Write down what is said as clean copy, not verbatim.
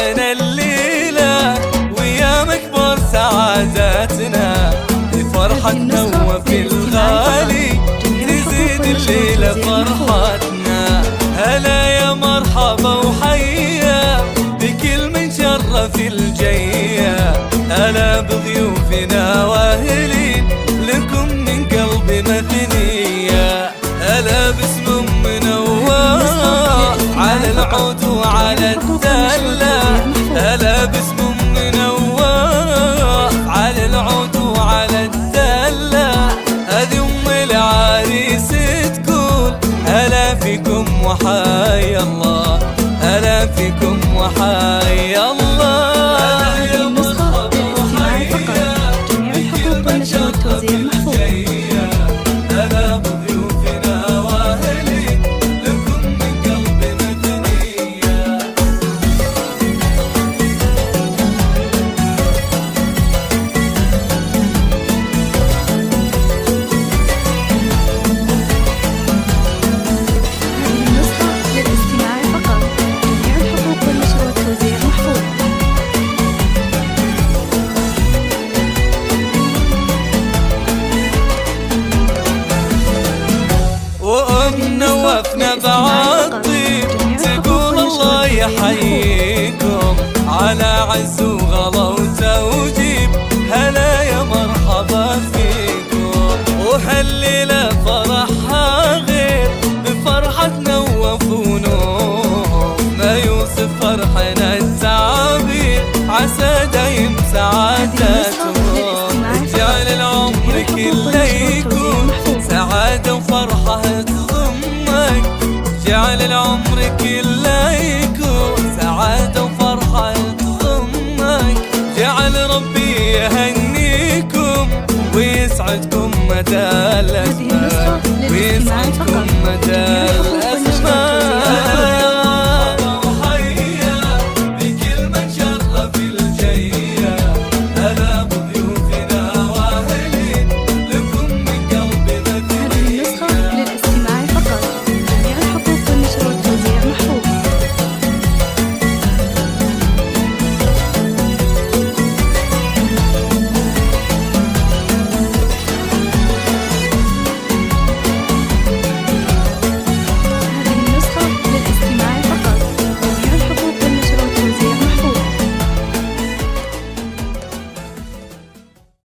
فرحنا الليلة ويا مكبر سعادتنا، فرحتنا وفي الغالي تزيد الليلة فرحتنا. هلا يا مرحبا وحيا بكل من شرف الجية، هلا بضيوفنا واهلين لكم من قلبي مثنية. هلا باسم منور على العود وعلى الدلة، هلا باسم منور على العود وعلى الدلة. هذه ام العريس تقول هلا فيكم وحيا الله، هلا فيكم وحيا الله. هذه النسخة للاستماع فقط، جميع الحقوق والنشر والتوزيع محفوظة. هلا بضيوفنا واهلين لكم من قلبي مثنية. هذه النسخة للاستماع فقط، جميع الحقوق والنشر والتوزيع محفوظة. وأمنا وفنا بعطيب تقول الله يحييكم على عز وغلا وتوجيب. هلا يا مرحبا فيكم وحليلة فرحها غير بفرحتنا وفنون، ما يوصف فرحنا التعبير عسى دايم سعادتكم. اجعل العمر كله يكون سعادة وفرحة تضمك، جعل العمر كله يكون سعادة وفرحة تضمك. جعل ربي يهنيكم ويسعدكم مدى الأزمان، ويسعدكم مدى الأزمان.